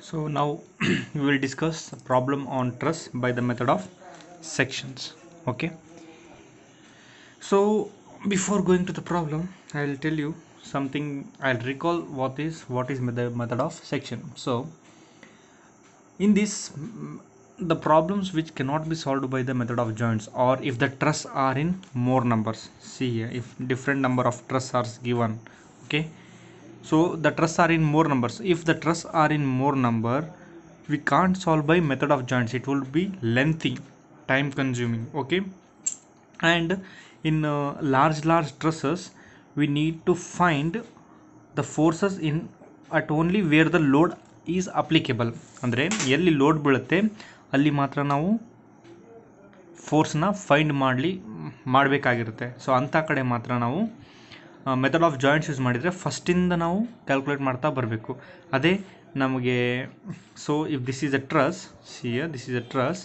So now we will discuss a problem on truss by the method of sections. Okay. So before going to the problem, I'll tell you something. I'll recall what is the method of section. So in this, the problems which cannot be solved by the method of joints, or if the truss are in more numbers. See here, if different number of truss are given. Okay. So the truss are in more numbers. If the truss are in more number, we can't solve by method of joints. It will be lengthy, time consuming. Okay. And in large trusses, we need to find the forces in at only where the load is applicable. ಅಂದರೆ ಎಲ್ಲಿ load ಬೀಳುತ್ತೆ ಅಲ್ಲಿ ಮಾತ್ರ ನಾವು ಫೋರ್ಸ್ನ find ಮಾಡಬೇಕಾಗಿರುತ್ತೆ. So ಅಂಥ ಕಡೆ ಮಾತ್ರ ನಾವು ಮೆಥಡ್ ಆಫ್ ಜಾಯಿಂಟ್ಸ್ ಯೂಸ್ ಮಾಡಿದರೆ ಫಸ್ಟಿಂದ ನಾವು ಕ್ಯಾಲ್ಕುಲೇಟ್ ಮಾಡ್ತಾ ಬರಬೇಕು. ಅದೇ ನಮಗೆ so if this is a truss, this is a truss,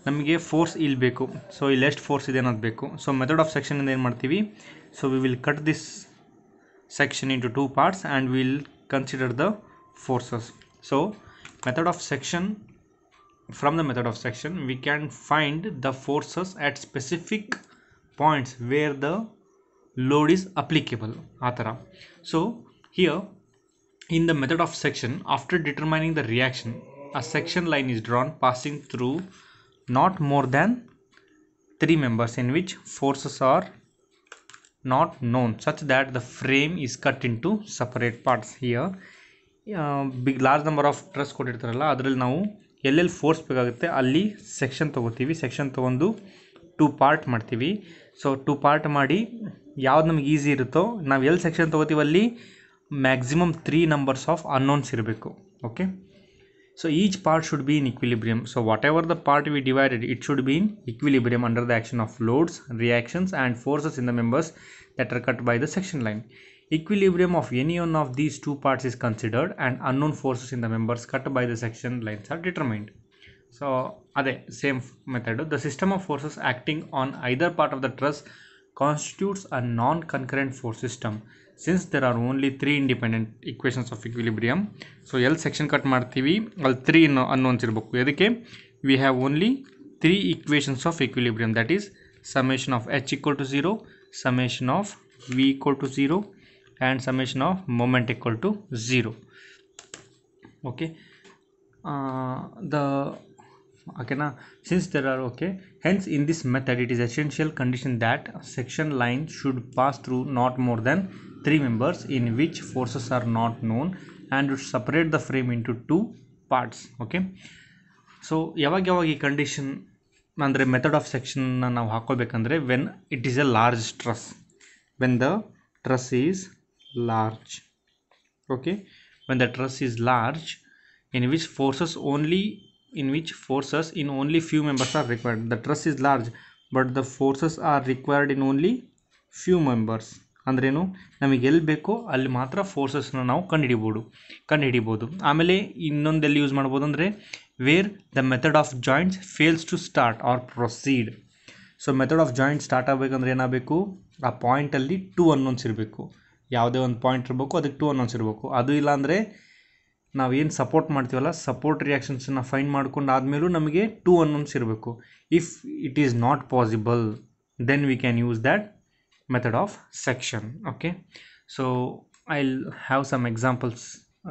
ನಮಗೆ ಫೋರ್ಸ್ ಇಲ್ಲಿ ಬೇಕು. ಸೊ ಇಲ್ಲಿ ಎಷ್ಟು ಫೋರ್ಸ್ ಇದೆ ಅನ್ನೋದು ಬೇಕು. ಸೊ ಮೆಥಡ್ ಆಫ್ ಸೆಕ್ಷನಿಂದ ಏನು ಮಾಡ್ತೀವಿ, so we will cut this section into two parts and we'll consider the forces. So method of section, from the method of section we can find the forces at specific points where the load is applicable. Atara. So here in the method of section, after determining the reaction, a section line is drawn passing through not more than 3 members in which forces are not known, such that the frame is cut into separate parts. Here big large number of truss ಕೊಟ್ಟಿರ್ತಾರಲ್ಲ, ಅದರಲ್ಲಿ ನಾವು ಎಲ್ಲೆಲ್ಲಿ force ಬೇಕಾಗುತ್ತೆ ಅಲ್ಲಿ section ತೊಗೋತೀವಿ. Section ತೊಗೊಂಡು 2 part ಮಾಡ್ತೀವಿ. So 2 part ಮಾಡಿ ಯಾವ್ದು ನಮ್ಗೆ ಈಸಿ ಇರುತ್ತೋ, ನಾವು ಎಲ್ಲಿ ಸೆಕ್ಷನ್ ತೊಗೋತೀವಿ ಅಲ್ಲಿ ಮ್ಯಾಕ್ಸಿಮಮ್ 3 ನಂಬರ್ಸ್ ಆಫ್ ಅನ್ನೋನ್ಸ್ ಇರಬೇಕು. Okay. So each part should be in equilibrium. So whatever the part we divided, it should be in equilibrium under the action of loads, reactions and forces in the members that are cut by the section line. Equilibrium of any one of these 2 parts is considered and unknown forces in the members cut by the section lines are determined. So ade same method. The system of forces acting on either part of the truss constitutes a non-concurrent force system. Since there are only 3 independent equations of equilibrium, so L section cut ಮಾಡ್ತೀವಿ, ಅಲ್ಲಿ 3 unknowns ಇರಬೇಕು. ಅದಕ್ಕೆ we have only 3 equations of equilibrium, that is summation of H equal to 0, summation of V equal to 0 and summation of moment equal to 0. Okay. Since there are hence in this method it is essential condition that section line should pass through not more than 3 members in which forces are not known and would separate the frame into 2 parts. Okay. So ಯಾವಾಗ ಈ condition ಅಂದರೆ method of ಸೆಕ್ಷನ್ನ ನಾವು ಹಾಕೋಬೇಕಂದ್ರೆ when it is a large truss, when the truss is large. Okay. When the truss is large in which forces in only few members are required. The truss is large but the forces are required in only few members. ಅಂದ್ರೇನು, ನಮಗೆ ಎಲ್ಲಿ ಬೇಕೋ ಅಲ್ಲಿ ಮಾತ್ರ ಫೋರ್ಸಸ್ನ ನಾವು ಕಂಡುಹಿಡಿಬೋದು. ಆಮೇಲೆ ಇನ್ನೊಂದೆಲ್ಲಿ use ಮಾಡ್ಬೋದು ಅಂದರೆ where the method of joints fails to start or proceed. So method of joint start ಆಗಬೇಕಂದ್ರೆ ಏನಾಗಬೇಕು, ಆ ಪಾಯಿಂಟಲ್ಲಿ 2 ಅನ್ನೋನ್ಸ್ ಇರಬೇಕು. ಯಾವುದೇ ಒಂದು ಪಾಯಿಂಟ್ ಇರಬೇಕು, ಅದಕ್ಕೆ 2 ಅನ್ನೋನ್ಸ್ ಇರಬೇಕು. ಅದು ಇಲ್ಲಾಂದರೆ ನಾವೇನು ಸಪೋರ್ಟ್ ಮಾಡ್ತೀವಲ್ಲ, ಸಪೋರ್ಟ್ ರಿಯಾಕ್ಷನ್ಸನ್ನು ಫೈಂಡ್ ಮಾಡ್ಕೊಂಡು ಆದಮೇಲೂ ನಮಗೆ 2 ಅನ್ನೋನ್ಸ್ ಇರಬೇಕು. If it is not possible then we can use that method of section. Okay. So I'll have some examples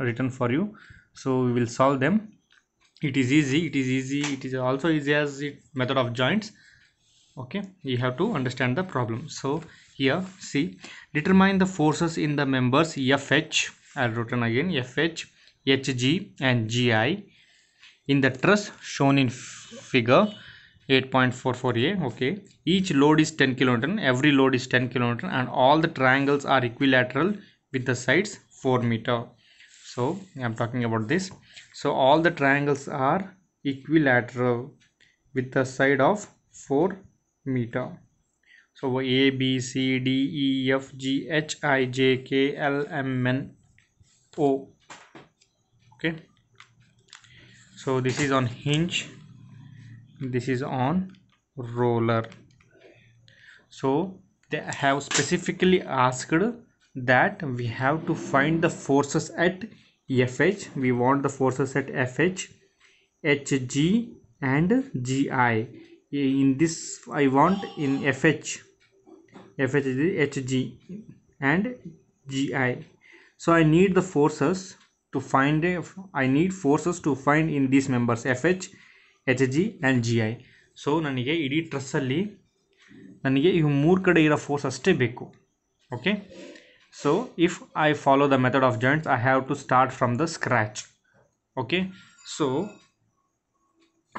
written for you. So we will solve them. It is also easy as it method of joints. Okay, you have to understand the problem. So here see, determine the forces in the members FH, I'll written again, FH, HG and GI in the truss shown in figure 8.44a. okay, each load is 10 kN, every load is 10 kN and all the triangles are equilateral with the sides 4 meter. So I am talking about this. So all the triangles are equilateral with the side of 4 meter. So A, B, C, D, E, F, G, H, I, J, K, L, M, N, O. Okay. So this is on hinge, this is on roller. So they have specifically asked that we have to find the forces at FH, we want the forces at FH, HG and GI. In this I want in FH is HG and GI. So I need the forces to find I need forces to find in these members FH, HG and GI. So ನನಗೆ ಇಡೀ ಟ್ರಸ್ಸಲ್ಲಿ ನನಗೆ ಇವು ಮೂರು ಕಡೆ ಇರೋ force ಅಷ್ಟೇ ಬೇಕು. Okay, so if I follow the method of joints I have to start from the scratch. Okay, so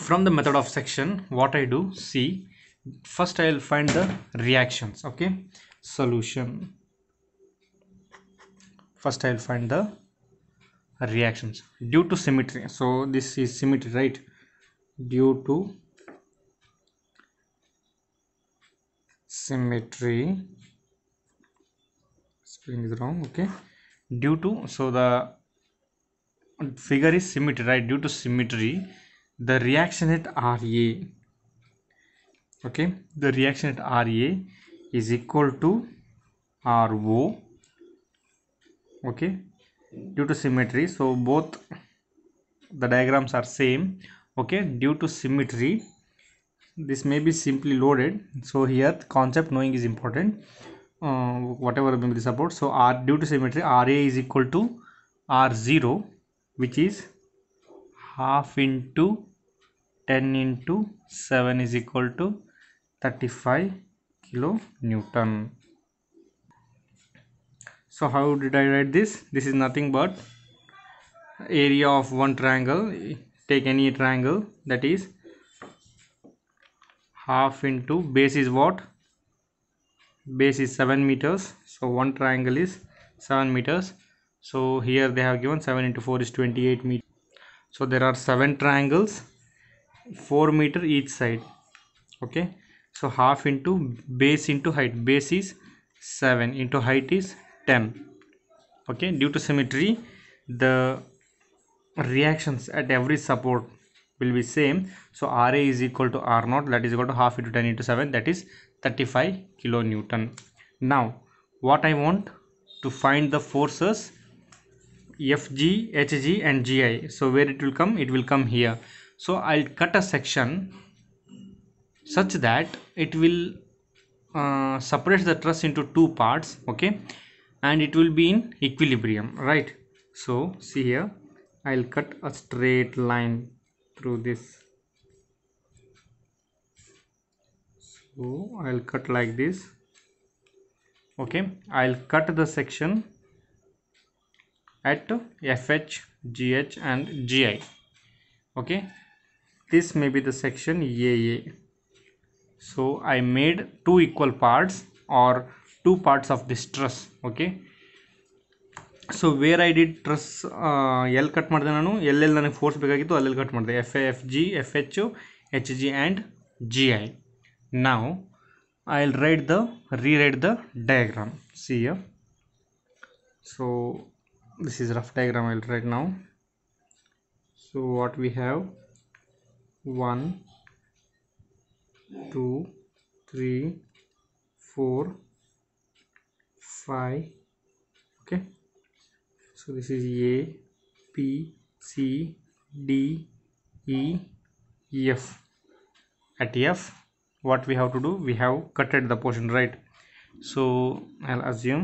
from the method of section what I do, see, first I will find the reactions. Okay, solution. First I will find the reactions due to symmetry. So this is symmetry, right? Due to symmetry, spelling is wrong. Okay, due to, so the figure is symmetry, right? Due to symmetry, the reaction at RA, okay, the reaction at RA is equal to RO. Okay, due to symmetry, so both the diagrams are same. Okay, due to symmetry, this may be simply loaded, so here concept knowing is important. Whatever may be the support, so due to symmetry RA is equal to R0, which is half into 10 into 7 is equal to 35 kilonewton. So how did I write this? This is nothing but area of one triangle. Take any triangle, that is half into base is what? Base is 7 meters, so one triangle is 7 meters. So here they have given 7 into 4 is 28 meters. So there are 7 triangles, 4 meter each side. Okay, so half into base into height, base is 7 into height is 10. Okay, due to symmetry the reactions at every support will be same, so RA is equal to R0, that is equal to half into 10 into 7, that is 35 kilonewton. Now what I want to find the forces FG, HG and GI. So where it will come? It will come here. So I'll cut a section such that it will separate the truss into two parts. Okay, and it will be in equilibrium, right? So see here, I'll cut a straight line through this. So I'll cut like this. Okay, I'll cut the section at FH, GH and GI. Okay, this may be the section AA. So I made two equal parts or two parts of this truss. Okay, so where I did truss L cut ಮಾಡಿದೆ ನಾನು, ಎಲ್ಲೆಲ್ಲಿ ನನಗೆ force ಬೇಕಾಗಿತ್ತು ಅಲ್ಲೆಲ್ಲಿ cut ಮಾಡಿದೆ, FG, FH, HG and GI. Now I'll rewrite the diagram. See here, so this is rough diagram I'll write now. So what we have, 1 2 3 4 5. Okay, so this is A, B, C, D, E, F. At F what we have to do, we have cutted the portion, right? So I'll assume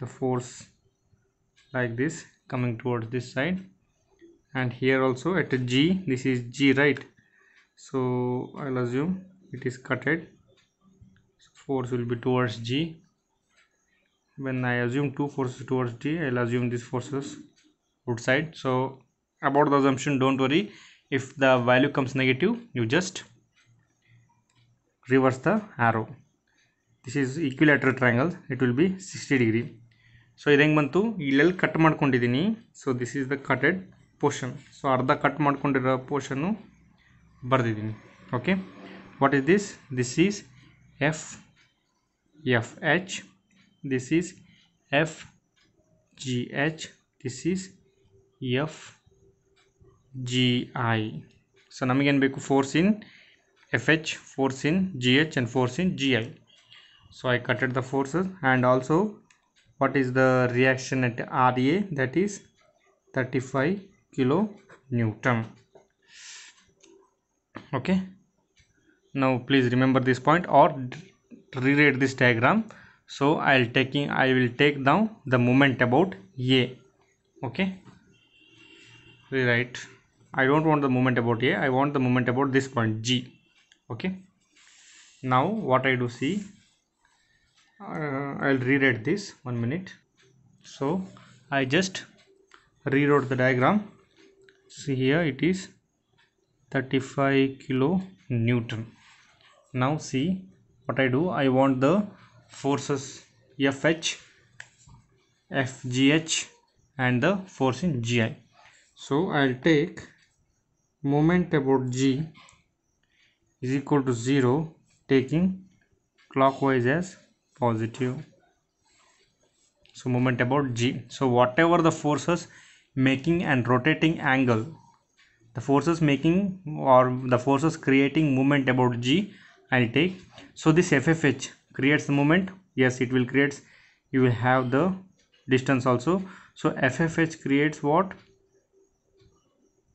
the force like this coming towards this side, and here also at G, this is G, right? So I'll assume it is cutted, so force will be towards G. When I assume two forces towards G, I'll assume these forces outside. So about the assumption, don't worry, if the value comes negative you just reverse the arrow. This is equilateral triangle, it will be 60 degree. So ಇದು ಹೆಂಗೆ ಬಂತು, ಇಲ್ಲೆಲ್ಲಿ cut ಮಾಡ್ಕೊಂಡಿದ್ದೀನಿ, so this is the cutted portion. So ಅರ್ಧ cut ಮಾಡ್ಕೊಂಡಿರೋ ಪೋರ್ಷನ್ನು ಬರ್ದಿದ್ದೀನಿ. Okay, what is this? This is FH, this is FGH, this is FGI. So ನಮಗೇನು ಬೇಕು, force in FH, force in GH and force in GI. So I cutted the forces, and also what is the reaction at RA, that is 35 kilo Newton. Okay, now please remember this point or rewrite this diagram. So I will take down the moment about A. Okay, rewrite. I don't want the moment about A, I want the moment about this point G. Okay, now what I do, see, I'll rewrite this 1 minute. So I just rewrote the diagram. See here, it is 35 kilo Newton. Now see what I do, I want the forces FH, FGH and the force in GI. So I'll take moment about G is equal to 0, taking clockwise as positive. So moment about G, so whatever the forces making and rotating angle, the forces making or the forces creating moment about G, I'll take. So this FFH creates the moment, yes it will create, you will have the distance also. So FFH creates what,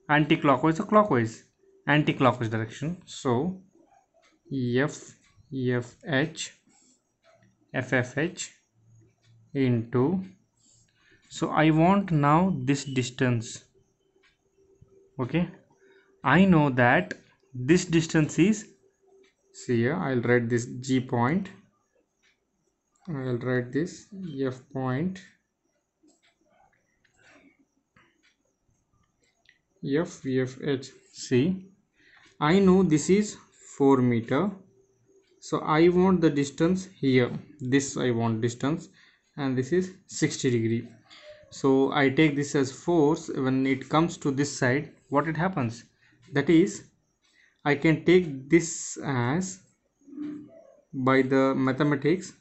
anti-clockwise or clockwise, anti-clockwise direction. So FFH into, so I want now this distance. Okay, I know that this distance is, see here, I'll write this G point, I'll write this F point, FFH. See, I know this is 4 meter, so I want the distance here, this I want distance, and this is 60 degree. So I take this as force. When it comes to this side, what it happens, that is, I can take this as, by the mathematics,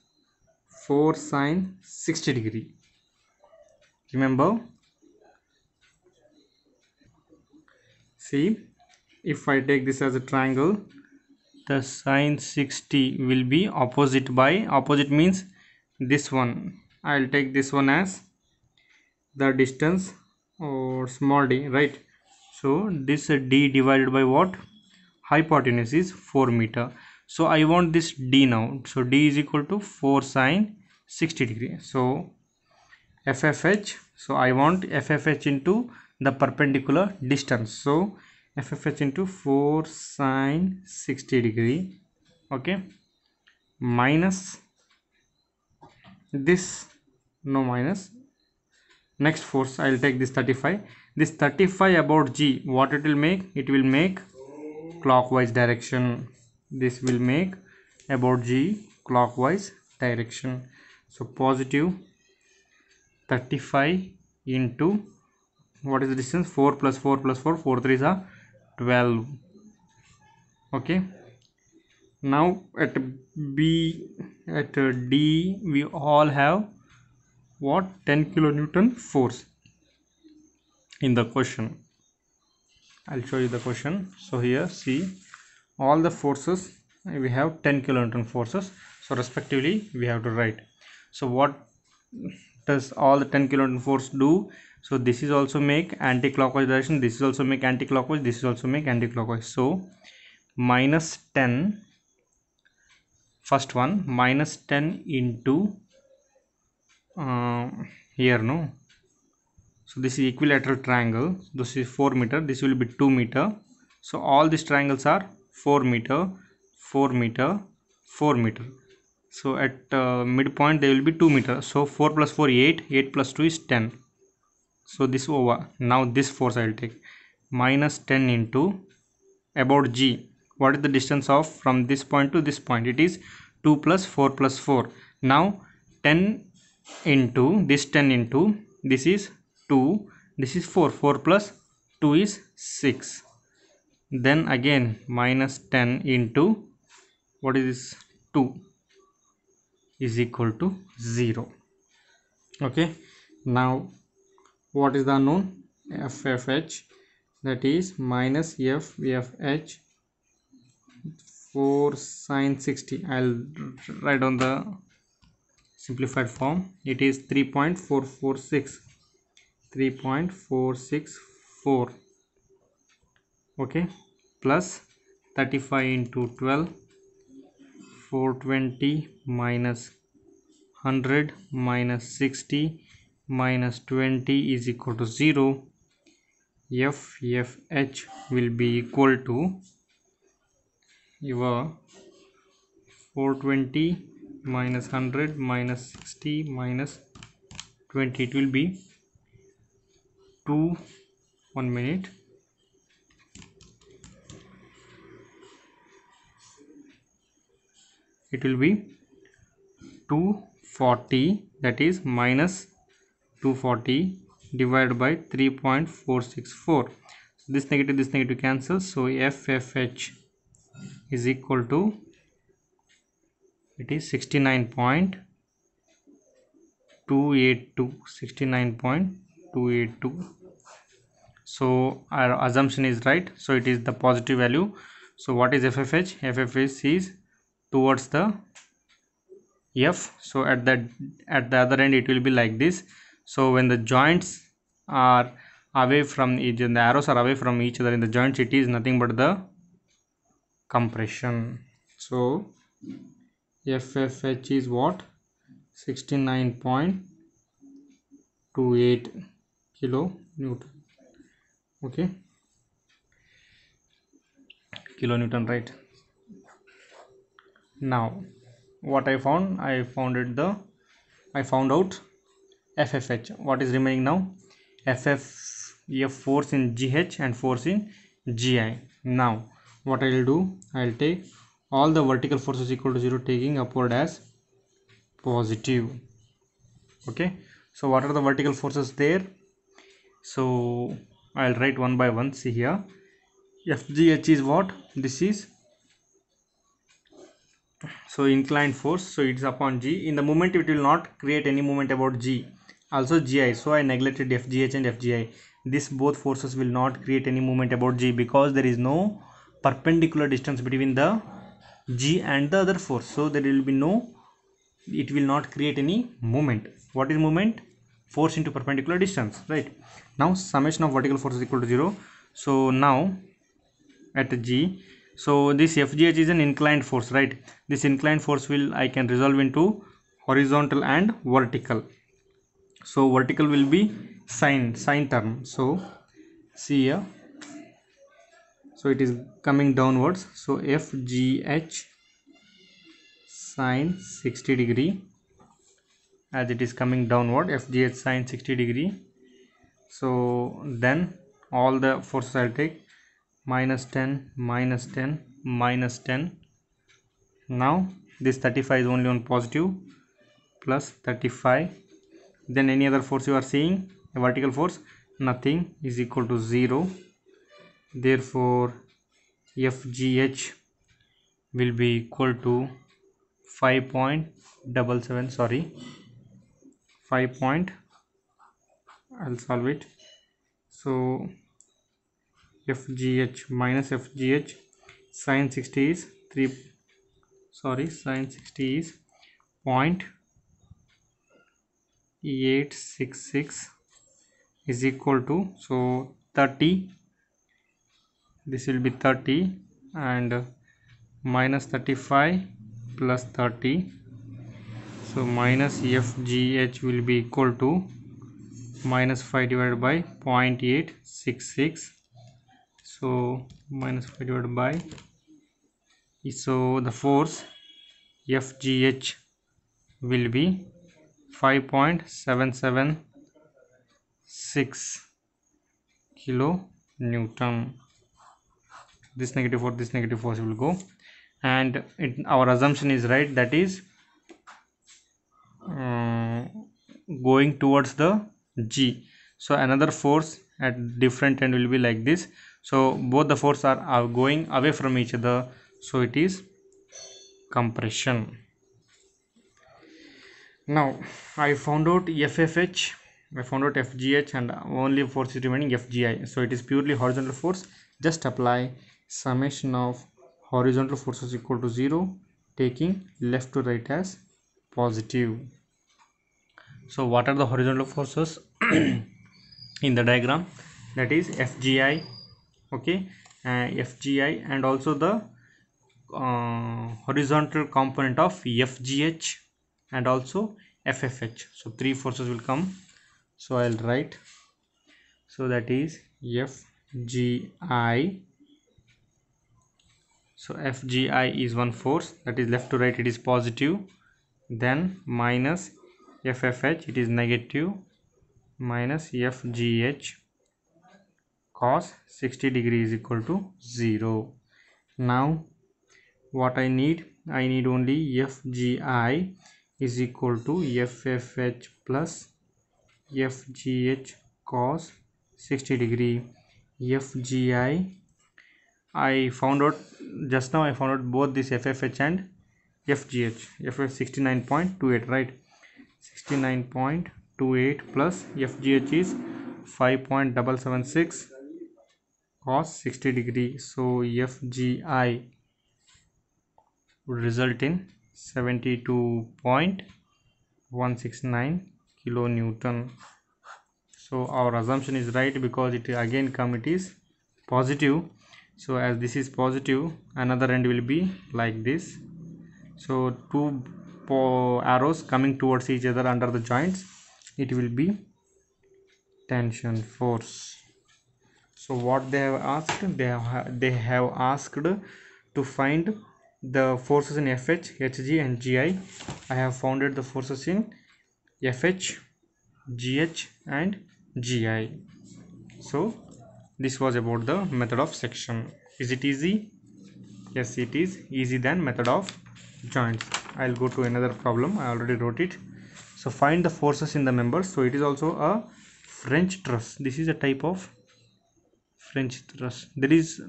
4 sine 60 degree. Remember, see, if I take this as a triangle, the sine 60 will be opposite by, opposite means this one, I'll take this one as the distance or small d, right? So this d divided by what, hypotenuse is 4 meter. So I want this d now, so d is equal to 4 sine 60 degree. So FFH, so I want FFH into the perpendicular distance, so FFH into 4 sine 60 degree. Okay, minus this, no minus, next force, I'll take this 35, this 35 about G, what it will make, it will make clockwise direction, this will make about G clockwise direction. So positive 35 into, what is the distance, 4 plus 4 plus 4, 4 3s are 12. Okay, now at B, at D, we all have what, 10 kilonewton force in the question. I'll show you the question. So here, see, all the forces, we have 10 kilonewton forces, so respectively we have to write. So what does all the 10 kilonewton force do? So this is also make anti-clockwise direction, this is also make anti-clockwise, this is also make anti-clockwise. So minus 10, first one, minus 10 into here, no, so this is equilateral triangle, this is 4 meter, this will be 2 meter. So all these triangles are 4 meter, 4 meter, 4 meter. So at midpoint they will be 2 meter. So 4 plus 4 8, 8 plus 2 is 10. So this over. Now this force I will take, minus 10 into about G. What is the distance of from this point to this point? It is 2 plus 4 plus 4. Now 10 into this, 10 into this is 2, this is 4, 4 plus 2 is 6. Then again minus 10 into, what is this, 2 is equal to 0. Okay, now what is the unknown? FFH, that is minus FFH 4 sine 60. I'll write on the simplified form, it is 3.446. 3.464, okay, plus 35 into 12, 420 minus 100 minus 60 minus 20 is equal to 0. FFH will be equal to your 420 minus 100 minus 60 minus 20. It will be 1 minute, it will be 240, that is minus 240 divided by 3.464. This negative cancels, so FFH is equal to, it is 69.282. So our assumption is right, so it is the positive value. So what is FFH? FFH is towards the F, so at the other end it will be like this. So when the joints are away from each other, the arrows are away from each other in the joints, it is nothing but the compression. So FFH is what? 69.28 kilonewton, okay, kilonewton, right? Now what I found out FFH. What is remaining now? F force in GH and force in GI. Now what I will do, I will take all the vertical forces equal to 0, taking upward as positive, okay. So what are the vertical forces there? So I'll write one by one. See here, FGH is what? This is, so inclined force, so it's upon G. In the moment it will not create any moment about G, also GI, so I neglected FGH and FGI. This both forces will not create any moment about G, because there is no perpendicular distance between the G and the other force, so there will be no, it will not create any moment. What is moment? Force into perpendicular distance, right? Now summation of vertical force is equal to 0. So now at G, so this FGH is an inclined force, right? This inclined force will, I can resolve into horizontal and vertical. So vertical will be sine term. So see here, so it is coming downwards, so FGH sine 60 degree, as it is coming downward, FGH sine 60 degree. So then all the forces I'll take, minus 10 minus 10 minus 10. Now this 35 is only on positive, plus 35. Then any other force you are seeing, a vertical force, nothing, is equal to 0. Therefore FGH will be equal to 5.77, sorry, 5 point, I'll solve it. So FGH minus FGH sine 60 is 3, sorry, sine 60 is 0.866 is equal to, so 30, this will be 30, and minus 35 plus 30, so minus FGH will be equal to minus 5 divided by 0.866. So minus 5 divided by, so the force FGH will be 5.776 kilonewton. This negative force will go, and our assumption is right, that is going towards the G. So another force at different end will be like this. So both the forces are going away from each other, so it is compression. Now I found out FFH, I found out FGH, and only force is remaining FGI. So it is purely horizontal force. Just apply summation of horizontal forces equal to 0, taking left to right as positive. So what are the horizontal forces? in the diagram, that is FGI. Okay, FGI, and also the horizontal component of FGH and also FFH. So three forces will come. So I'll write. So that is FGI. So FGI is one force, that is left to right, it is positive, then minus FFH, it is negative, minus FGH cos 60 degree is equal to 0. Now what I need only FGI is equal to FFH plus FGH cos 60 degree. FGI, I found out just now, I found out both this FFH and FGH. FF 69.28, right? 69.28 plus FGH is 5.776 cos 60 degree. So FGI would result in 72.169 kilonewton. So our assumption is right, because it again it is positive. So as this is positive, another end will be like this. So two arrows coming towards each other under the joints, it will be tension force. So what they have asked, they have asked to find the forces in FH, HG and GI. I have founded the forces in FH, GH and GI. So this was about the method of section. Is it easy? Yes, it is easy than method of joints. I'll go to another problem. I already wrote it. So find the forces in the members. So it is also a French truss. This is a type of French truss. There is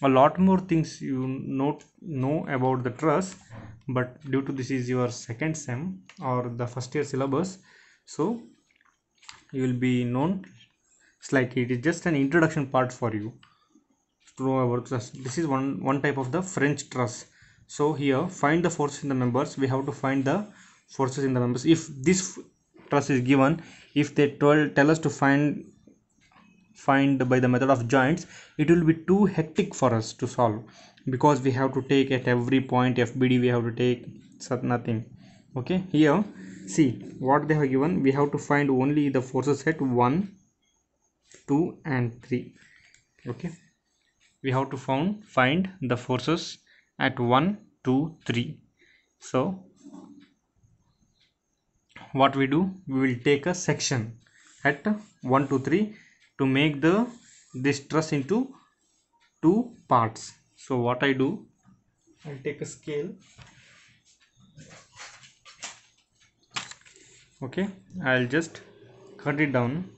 a lot more things you know about the truss, but due to this is your second sem or the first year syllabus, so you will be known slightly. It is just an introduction part for you to know about truss. This is one type of the French truss. So here, find the forces in the members. We have to find the forces in the members. If this truss is given, if they tell us to find by the method of joints, it will be too hectic for us to solve, because we have to take at every point FBD, we have to take nothing. Okay, here see what they have given. We have to find only the forces at 1, 2 and 3. Okay, we have to find the forces at 1, 2, 3. So what we do, we will take a section at 1, 2, 3 to make this truss into 2 parts. So what I do, I'll take a scale. Okay, I'll just cut it down.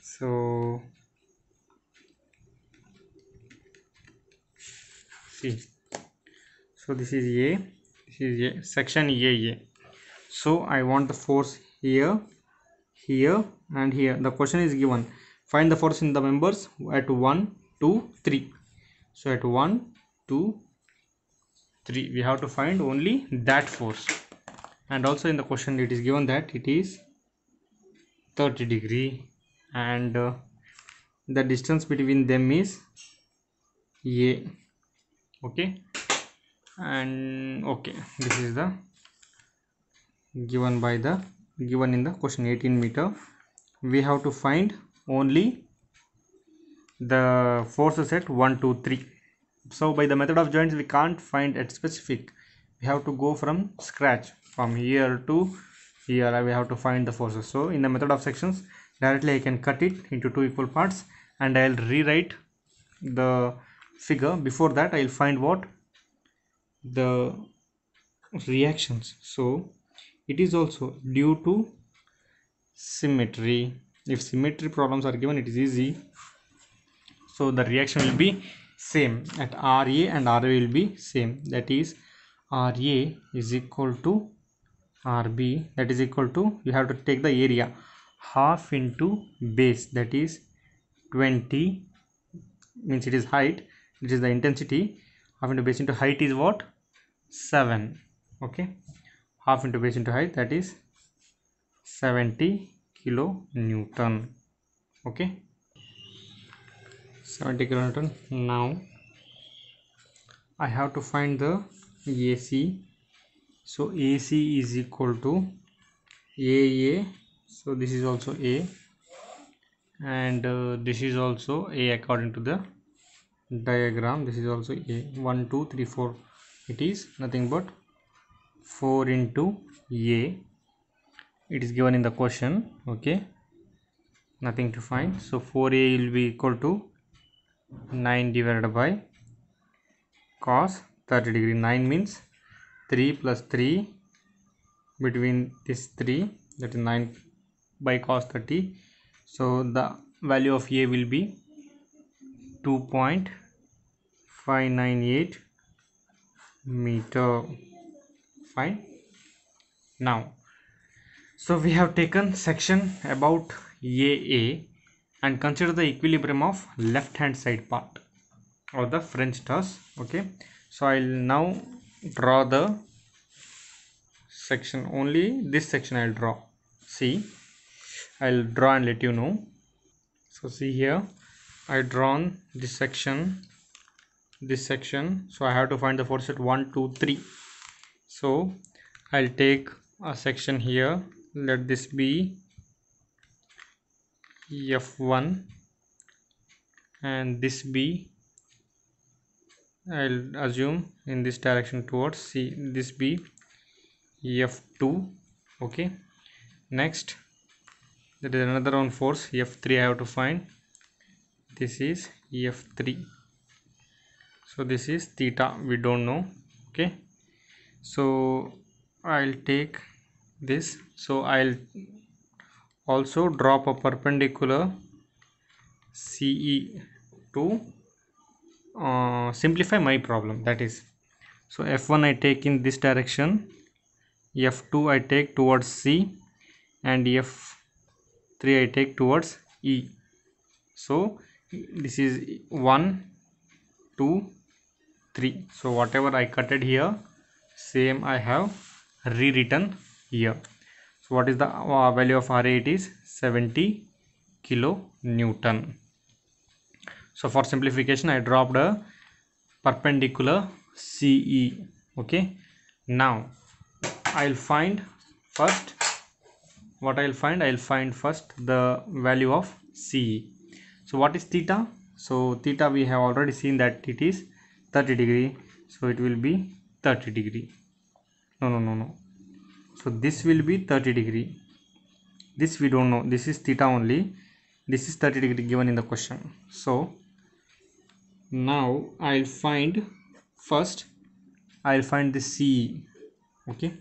So see, so this is A, this is A, section A. So I want the force here, here and here. The question is given, find the force in the members at 1, 2, 3. So at 1, 2, 3 we have to find only that force. And also in the question it is given that it is 30 degree and the distance between them is A. Okay, and okay, this is the given in the question, 18 meter. We have to find only the forces at 1, 2, 3. So by the method of joints we can't find at specific, we have to go from scratch, from here to here we have to find the forces. So in the method of sections, directly I can cut it into 2 equal parts and I'll rewrite the figure. Before that I'll find what the reactions. So it is also due to symmetry. If symmetry problems are given, it is easy. So the reaction will be same at RA and RA will be same. That is RA is equal to RB, that is equal to, you have to take the area, half into base, that is 20, means it is height, it is the intensity, half into base into height is what, 7. Okay, half into base into height, that is 70 kilonewton. Okay, 70 kilonewton. Now I have to find the AC. So AC is equal to AA. So this is also A, and this is also A according to the diagram. This is also A. 1 2 3 4. It is nothing but 4 into A. It is given in the question. Okay, nothing to find. So 4A will be equal to 9 divided by cos 30 degree. 9 means 3 plus 3, between this 3, that is 9 by cos 30. So the value of A will be 2.598 meter. Fine. Now, so we have taken section about AA and consider the equilibrium of left hand side part or the French toss. Okay, so I'll now draw the section. Only this section I'll draw. See, I'll draw and let you know. So see here, I drawn this section, so I have to find the force at 1 2 3. So I'll take a section here. Let this be F1 and this be, I'll assume in this direction towards C, this be F2. Okay, next there is another one force F3 I have to find. This is F3. So this is theta, we don't know. Okay, so I'll take this. So I'll also drop a perpendicular CE to simplify my problem. That is, so F1 I take in this direction, F2 I take towards C, and F3 I take towards E. So this is 1 2 3. So whatever I cutted here, same I have rewritten here. So what is the value of RA? It is 70 kilonewton. So for simplification, I dropped a perpendicular CE. Okay, now I'll find first what I'll find first the value of CE. So what is theta? So theta we have already seen that it is 30 degree. So it will be 30 degree. No. So this will be 30 degree. This we don't know. This is theta only. This is 30 degree given in the question. So now I'll find the CE. Okay,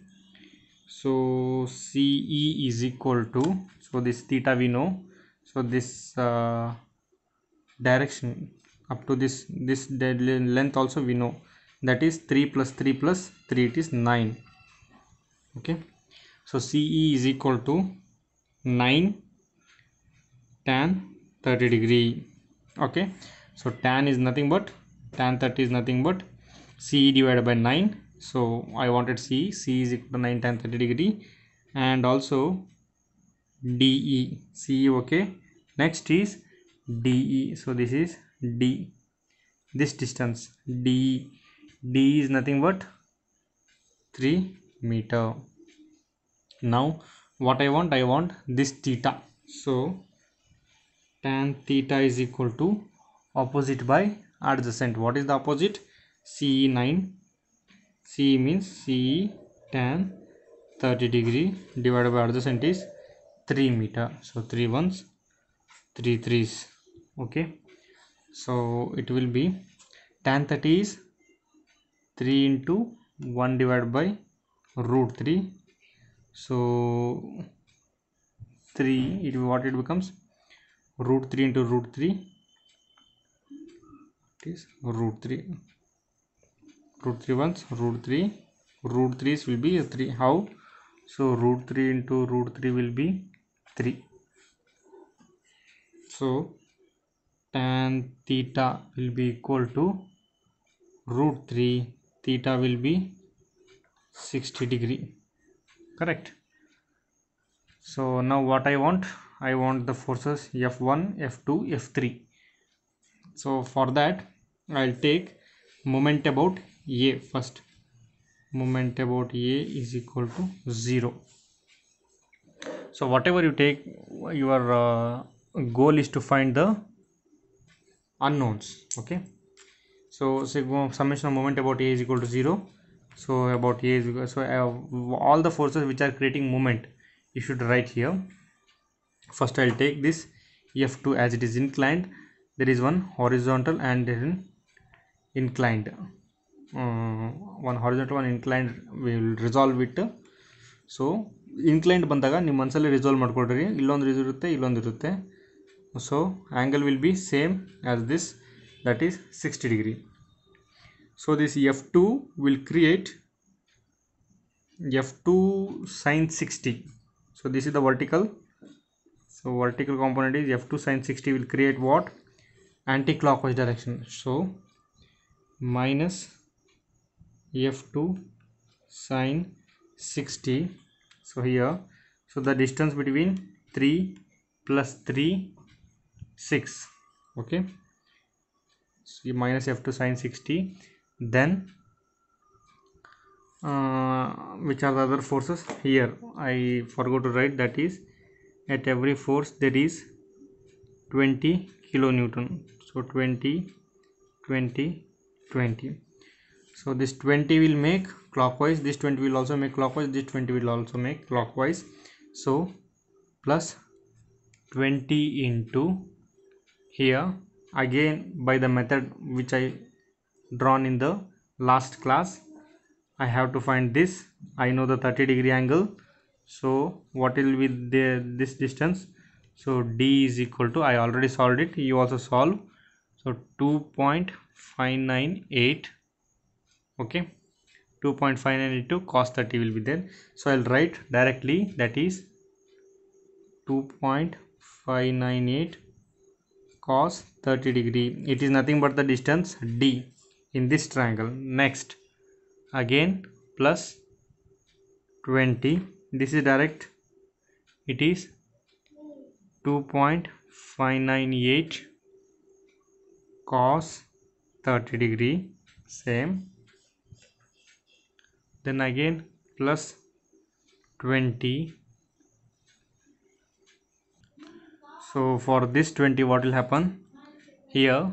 so CE is equal to, so this theta we know, so this direction up to this length also we know, that is 3 plus 3 plus 3, it is 9. Okay, so CE is equal to 9 tan 30 degree. Okay, so tan 30 is nothing but CE divided by 9. So I wanted CE is equal to 9 tan 30 degree, and also DE, CE. Okay, next is DE. So this is D, this distance D is nothing but 3 meter. Now what I want this theta. So tan theta is equal to opposite by adjacent. What is the opposite? CE 9. CE means CE tan 30 degree divided by adjacent is 3 meter. So 3 ones, 3 threes. Okay, so it will be tan 30 is 3 into 1 divided by root 3. So 3, what it becomes, root 3 into root 3, it is root 3 ones, root 3's will be 3. How? So root 3 into root 3 will be 3. So tan theta will be equal to root 3, theta will be 60 degree. Correct. So now what I want the forces F1, F2, F3. So for that I'll take moment about A first. Moment about A is equal to 0. So whatever you take, your goal is to find the unknowns. Okay, so summation of moment about A is equal to 0. So about A is equal, so all the forces which are creating moment you should write here. First I'll take this F2 as it is inclined. There is one horizontal and then inclined. One horizontal, one inclined. We will resolve it. So inclined ಬಂದಾಗ ನಿಮ್ಮ ಮನಸ್ಸಲ್ಲಿ resolve ಮಾಡ್ಕೊಳ್ರಿ. ಇಲ್ಲೊಂದು ಇರುತ್ತೆ, ಇಲ್ಲೊಂದು ಇರುತ್ತೆ. So angle will be same as this, that is 60 degree. So this F2 will create F2 sin 60. So this is the vertical. So vertical component is F2 sin 60 will create what? Anti-clockwise direction. So minus F2 sin 60. So here, so the distance between 3 plus 3, 6. Okay, so minus F2 sin 60. Then which are the other forces? Here I forgot to write, that is at every force there is 20 kilonewton. So 20, 20, 20. So this 20 will make clockwise, this 20 will also make clockwise, this 20 will also make clockwise. So plus 20 into here, again by the method which I drawn in the last class, I have to find this. I know the 30 degree angle. So what will be this distance? So D is equal to, I already solved it, you also solve. So 2.598. okay, 2.59 into cos 30 will be there. So I'll write directly, that is 2.598 cos 30 degree. It is nothing but the distance D in this triangle. Next again plus 20, this is direct, it is 2.598 cos 30 degree, same. Then again plus 20. So for this 20, what will happen here?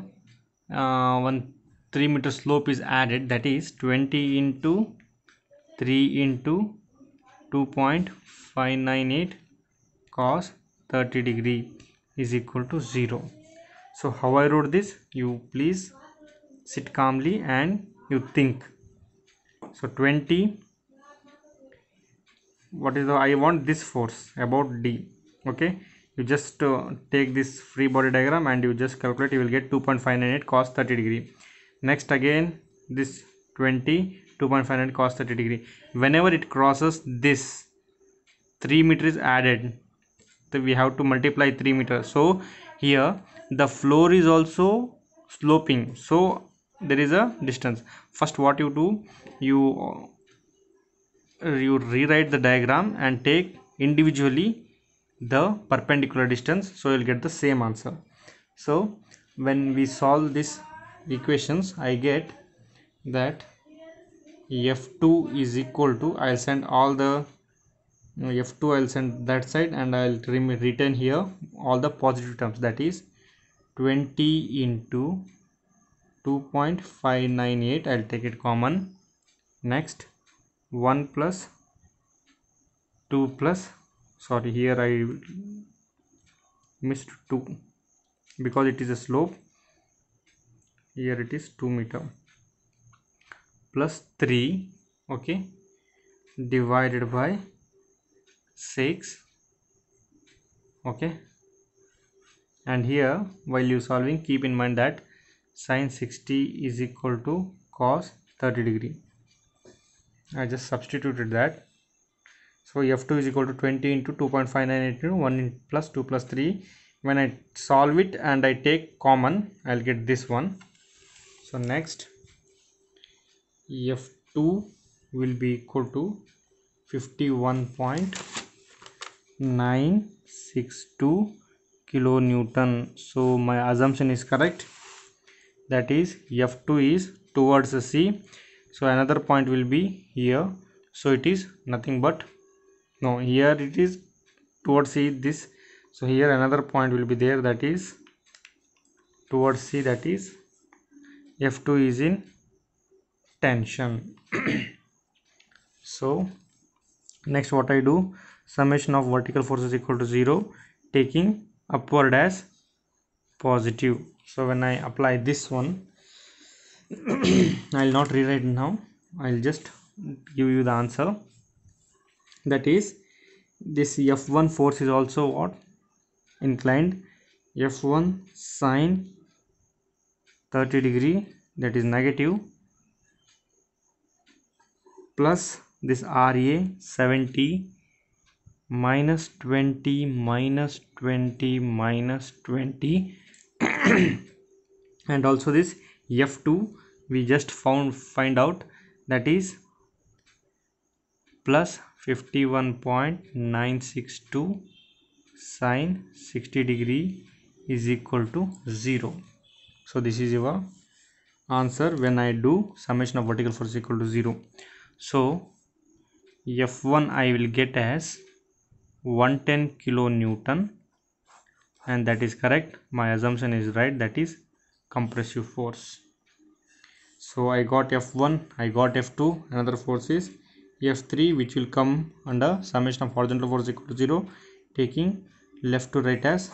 One 3 meter slope is added, that is 20 into 3 into 2.598 cos 30 degree is equal to 0. So how I wrote this? You please sit calmly and you think. So 20, what is the, I want this force about D. Okay, you just take this free body diagram and you just calculate, you will get 2.598 cos 30 degree. Next again this 20, 2.598 cos 30 degree. Whenever it crosses this, 3 meter is added, so we have to multiply 3 meter. So here the floor is also sloping, so there is a distance. First what you do, you rewrite the diagram and take individually the perpendicular distance, so you'll get the same answer. So when we solve this equations, I get that F2 is equal to, I'll send all the F2, I'll send that side and I'll return here all the positive terms, that is 20 into 2.598, I'll take it common. Next 1 plus 2 plus, sorry here I missed 2 because it is a slope, here it is 2 meter, plus 3, okay, divided by 6, okay. And here while you solving, keep in mind that sin 60 is equal to cos 30 degree. I just substituted that. So F2 is equal to 20 into 2.598 into 1 plus 2 plus 3. When I solve it and I take common, I'll get this one. So next F2 will be equal to 51.5 962 kilonewton. So my assumption is correct, that is F2 is towards the C. So another point will be here, so it is nothing but, no, here it is towards C, this, so here another point will be there, that is towards C, that is F2 is in tension. So next what I do, summation of vertical forces equal to 0, taking upward as positive. So when I apply this one, I'll not rewrite now, I'll just give you the answer, that is this F1 force is also what, inclined, F1 sine 30 degree, that is negative, plus this RA 70 minus 20 minus 20 minus 20 and also this F2 we just find out, that is plus 51.962 sine 60 degree is equal to 0. So this is your answer when I do summation of vertical force equal to 0. So F1 I will get as 110 kilonewton, and that is correct, my assumption is right, that is compressive force. So I got F1, I got F2, another force is F3, which will come under summation of horizontal force equal to 0, taking left to right as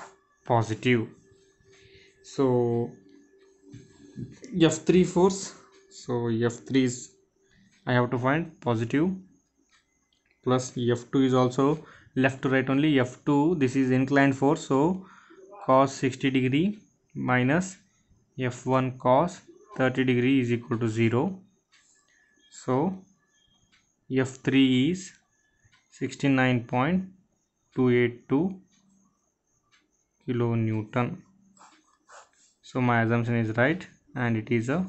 positive. So F3 force, so F3 is, I have to find positive, plus F2 is also left to right only, F2 this is inclined force, so cos 60 degree minus F1 cos 30 degree is equal to 0. So F3 is 69.282 kilonewton. So my assumption is right, and it is a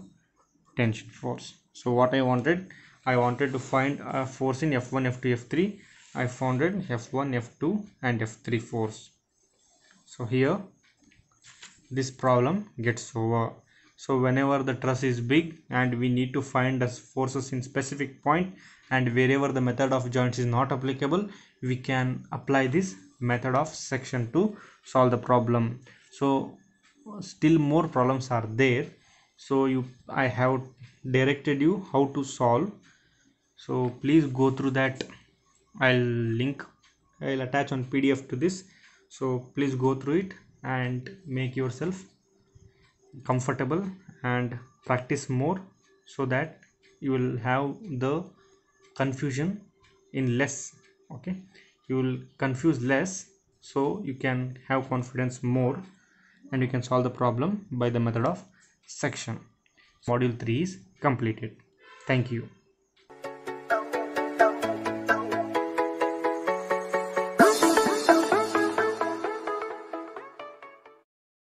tension force. So what I wanted to find a force in F1, F2, F3. I found it F1, F2 and F3 force. So here this problem gets over. So whenever the truss is big and we need to find the forces in specific point, and wherever the method of joints is not applicable, we can apply this method of section to solve the problem. So still more problems are there, so I have directed you how to solve, so please go through that. I'll attach on PDF to this, so please go through it and make yourself comfortable and practice more, so that you will have the confusion in less. Okay, you will confuse less, so you can have confidence more, and you can solve the problem by the method of section. Module 3 is completed. Thank you.